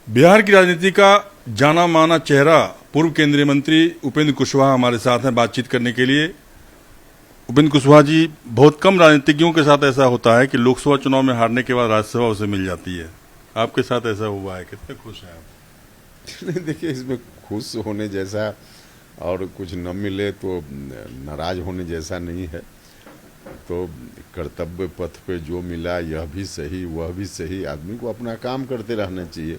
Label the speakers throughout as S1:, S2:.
S1: बिहार की राजनीति का जाना माना चेहरा पूर्व केंद्रीय मंत्री उपेंद्र कुशवाहा हमारे साथ हैं बातचीत करने के लिए। उपेंद्र कुशवाहा जी, बहुत कम राजनीतिज्ञों के साथ ऐसा होता है कि लोकसभा चुनाव में हारने के बाद राज्यसभा उसे मिल जाती है। आपके साथ ऐसा हुआ है, कितने खुश हैं आप?
S2: नहीं, देखिए, इसमें खुश होने जैसा और कुछ न मिले तो नाराज होने जैसा नहीं है। तो कर्तव्य पथ पे जो मिला, यह भी सही वह भी सही, आदमी को अपना काम करते रहना चाहिए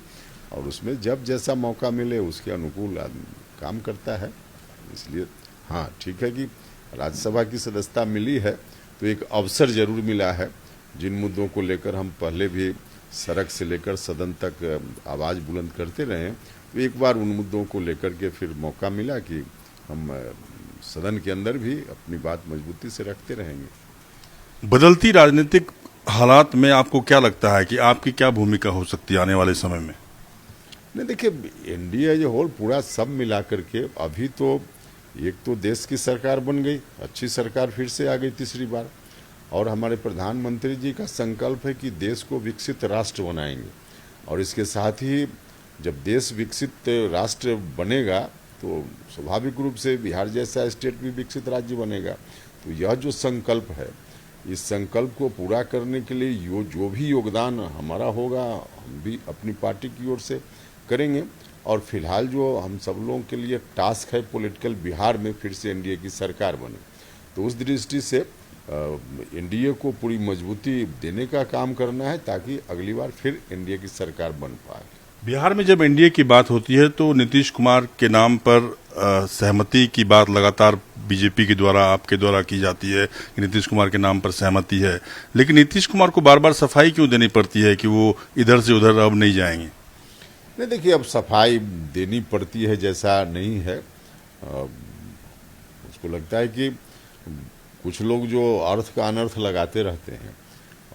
S2: और उसमें जब जैसा मौका मिले उसके अनुकूल आदमी काम करता है। इसलिए हाँ, ठीक है कि राज्यसभा की सदस्यता मिली है तो एक अवसर जरूर मिला है। जिन मुद्दों को लेकर हम पहले भी सड़क से लेकर सदन तक आवाज़ बुलंद करते रहे, तो एक बार उन मुद्दों को लेकर के फिर मौका मिला कि हम सदन के अंदर भी अपनी बात मजबूती से रखते रहेंगे।
S1: बदलती राजनीतिक हालात में आपको क्या लगता है कि आपकी क्या भूमिका हो सकती है आने वाले समय में?
S2: नहीं, देखिए, एनडीए जो होल पूरा सब मिला करके अभी तो एक तो देश की सरकार बन गई, अच्छी सरकार फिर से आ गई तीसरी बार, और हमारे प्रधानमंत्री जी का संकल्प है कि देश को विकसित राष्ट्र बनाएंगे। और इसके साथ ही जब देश विकसित राष्ट्र बनेगा तो स्वाभाविक रूप से बिहार जैसा स्टेट भी विकसित राज्य बनेगा। तो यह जो संकल्प है, इस संकल्प को पूरा करने के लिए जो भी योगदान हमारा होगा हम भी अपनी पार्टी की ओर से करेंगे। और फिलहाल जो हम सब लोगों के लिए टास्क है पॉलिटिकल बिहार में फिर से एनडीए की सरकार बने, तो उस दृष्टि से एनडीए को पूरी मजबूती देने का काम करना है ताकि अगली बार फिर एनडीए की सरकार बन पाए।
S1: बिहार में जब एनडीए की बात होती है तो नीतीश कुमार के नाम पर सहमति की बात लगातार बीजेपी के द्वारा, आपके द्वारा की जाती है कि नीतीश कुमार के नाम पर सहमति है, लेकिन नीतीश कुमार को बार बार सफाई क्यों देनी पड़ती है कि वो इधर से उधर अब नहीं जाएंगे?
S2: नहीं, देखिए, अब सफाई देनी पड़ती है जैसा नहीं है। उसको लगता है कि कुछ लोग जो अर्थ का अनर्थ लगाते रहते हैं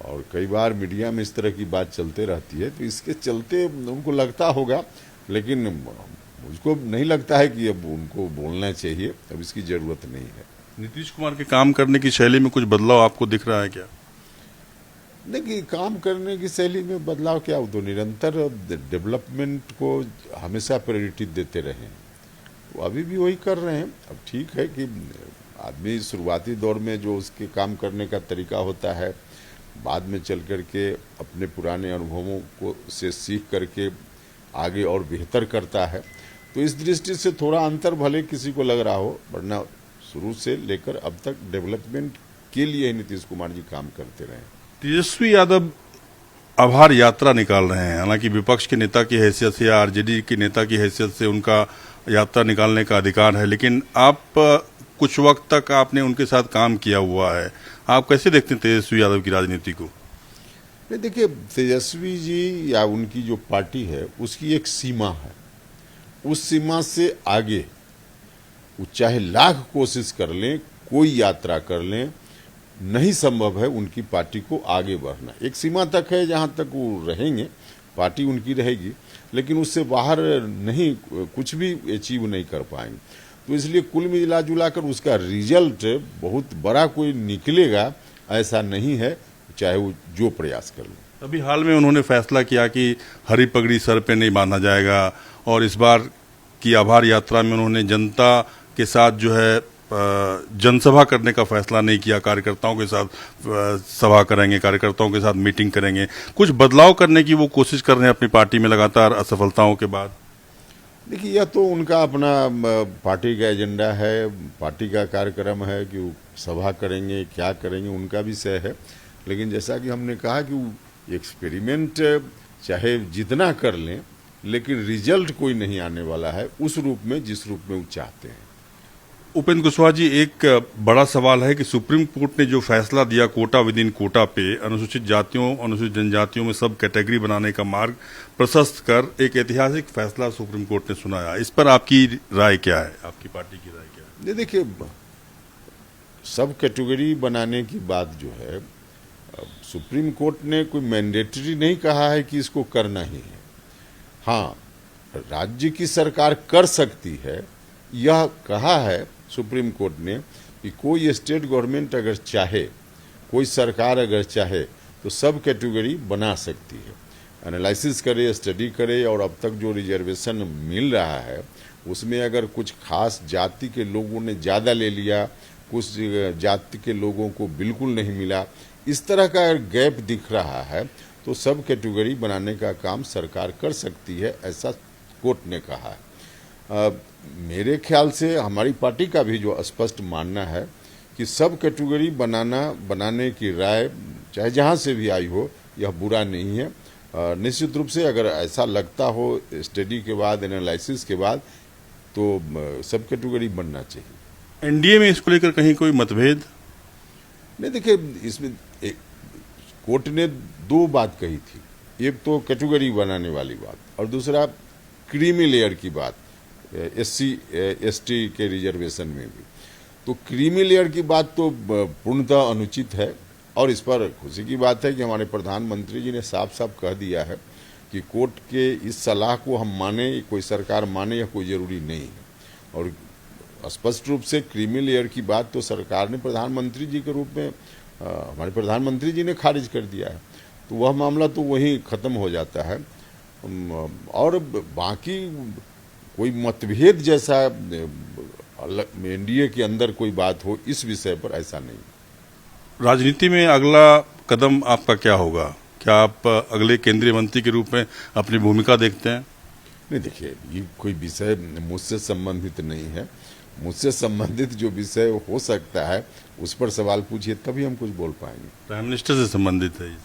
S2: और कई बार मीडिया में इस तरह की बात चलते रहती है, तो इसके चलते उनको लगता होगा, लेकिन मुझको नहीं लगता है कि अब उनको बोलना चाहिए, अब इसकी जरूरत नहीं है।
S1: नीतीश कुमार के काम करने की शैली में कुछ बदलाव आपको दिख रहा है क्या?
S2: देखिए, काम करने की शैली में बदलाव क्या, तो निरंतर डेवलपमेंट को हमेशा प्रायोरिटी देते रहे, तो अभी भी वही कर रहे हैं। अब ठीक है कि आदमी शुरुआती दौर में जो उसके काम करने का तरीका होता है, बाद में चल करके अपने पुराने अनुभवों को से सीख करके आगे और बेहतर करता है। तो इस दृष्टि से थोड़ा अंतर भले किसी को लग रहा हो, वरना शुरू से लेकर अब तक डेवलपमेंट के लिए ही नीतीश कुमार जी काम करते रहे।
S1: तेजस्वी यादव आभार यात्रा निकाल रहे हैं, हालांकि विपक्ष के नेता की हैसियत से या आरजेडी के नेता की हैसियत से उनका यात्रा निकालने का अधिकार है, लेकिन आप कुछ वक्त तक आपने उनके साथ काम किया हुआ है, आप कैसे देखते हैं तेजस्वी यादव की राजनीति को?
S2: नहीं, देखिए, तेजस्वी जी या उनकी जो पार्टी है उसकी एक सीमा है, उस सीमा से आगे वो चाहे लाख कोशिश कर लें, कोई यात्रा कर लें, नहीं संभव है उनकी पार्टी को आगे बढ़ना। एक सीमा तक है जहां तक वो रहेंगे, पार्टी उनकी रहेगी, लेकिन उससे बाहर नहीं, कुछ भी अचीव नहीं कर पाएंगे। तो इसलिए कुल मिला जुला कर उसका रिजल्ट बहुत बड़ा कोई निकलेगा ऐसा नहीं है, चाहे वो जो प्रयास कर ले।
S1: अभी हाल में उन्होंने फैसला किया कि हरी पगड़ी सर पे नहीं बांधा जाएगा, और इस बार की आभार यात्रा में उन्होंने जनता के साथ जो है जनसभा करने का फैसला नहीं किया, कार्यकर्ताओं के साथ सभा करेंगे, कार्यकर्ताओं के साथ मीटिंग करेंगे, कुछ बदलाव करने की वो कोशिश कर रहे हैं अपनी पार्टी में लगातार असफलताओं के बाद।
S2: देखिए, यह तो उनका अपना पार्टी का एजेंडा है, पार्टी का कार्यक्रम है कि वो सभा करेंगे, क्या करेंगे उनका विषय है। लेकिन जैसा कि हमने कहा कि वो एक्सपेरिमेंट चाहे जितना कर लें, लेकिन रिजल्ट कोई नहीं आने वाला है उस रूप में जिस रूप में वो चाहते हैं।
S1: उपेंद्र कुशवाहा जी, एक बड़ा सवाल है कि सुप्रीम कोर्ट ने जो फैसला दिया कोटा विद इन कोटा पे अनुसूचित जातियों, अनुसूचित जनजातियों में सब कैटेगरी बनाने का मार्ग प्रशस्त कर एक ऐतिहासिक फैसला सुप्रीम कोर्ट ने सुनाया, इस पर आपकी राय क्या है, आपकी पार्टी की राय क्या है?
S2: देखिए, सब कैटेगरी बनाने की बात जो है, सुप्रीम कोर्ट ने कोई मैंडेटरी नहीं कहा है कि इसको करना ही है। हाँ, राज्य की सरकार कर सकती है, यह कहा है सुप्रीम कोर्ट ने कि कोई स्टेट गवर्नमेंट अगर चाहे, कोई सरकार अगर चाहे तो सब कैटेगरी बना सकती है। एनालिसिस करे, स्टडी करे और अब तक जो रिजर्वेशन मिल रहा है उसमें अगर कुछ खास जाति के लोगों ने ज़्यादा ले लिया, कुछ जाति के लोगों को बिल्कुल नहीं मिला, इस तरह का गैप दिख रहा है तो सब कैटेगरी बनाने का काम सरकार कर सकती है, ऐसा कोर्ट ने कहा है। मेरे ख्याल से हमारी पार्टी का भी जो स्पष्ट मानना है कि सब कैटेगरी बनाने की राय चाहे जहाँ से भी आई हो यह बुरा नहीं है। निश्चित रूप से अगर ऐसा लगता हो स्टडी के बाद, एनालिसिस के बाद, तो सब कैटेगरी बनना चाहिए।
S1: एनडीए में इसको लेकर कहीं कोई मतभेद?
S2: नहीं, देखिए इसमें कोर्ट ने दो बात कही थी, एक तो कैटेगरी बनाने वाली बात और दूसरा क्रीमी लेयर की बात, एससी एसटी के रिजर्वेशन में भी। तो क्रीमी लेयर की बात तो पूर्णतः अनुचित है और इस पर खुशी की बात है कि हमारे प्रधानमंत्री जी ने साफ साफ कह दिया है कि कोर्ट के इस सलाह को हम माने, कोई सरकार माने या कोई ज़रूरी नहीं है। और स्पष्ट रूप से क्रीमी लेयर की बात तो सरकार ने प्रधानमंत्री जी के रूप में हमारे प्रधानमंत्री जी ने खारिज कर दिया है, तो वह मामला तो वहीं ख़त्म हो जाता है। और बाकी कोई मतभेद जैसा एनडीए के अंदर कोई बात हो इस विषय पर, ऐसा नहीं।
S1: राजनीति में अगला कदम आपका क्या होगा? क्या आप अगले केंद्रीय मंत्री के रूप में अपनी भूमिका देखते हैं?
S2: नहीं, देखिए ये कोई विषय मुझसे संबंधित नहीं है। मुझसे संबंधित जो विषय हो सकता है उस पर सवाल पूछिए, तभी हम कुछ बोल पाएंगे।
S1: प्राइम मिनिस्टर से संबंधित है?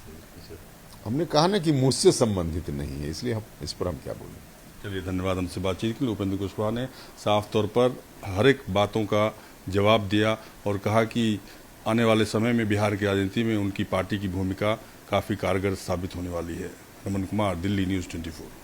S2: हमने कहा ना कि मुझसे संबंधित नहीं है, इसलिए हम इस पर हम क्या बोलें।
S1: चलिए, धन्यवाद हमसे बातचीत के लिए। उपेंद्र कुशवाहा ने साफ तौर पर हर एक बातों का जवाब दिया और कहा कि आने वाले समय में बिहार की राजनीति में उनकी पार्टी की भूमिका काफ़ी कारगर साबित होने वाली है। रमन कुमार, दिल्ली न्यूज़ 24।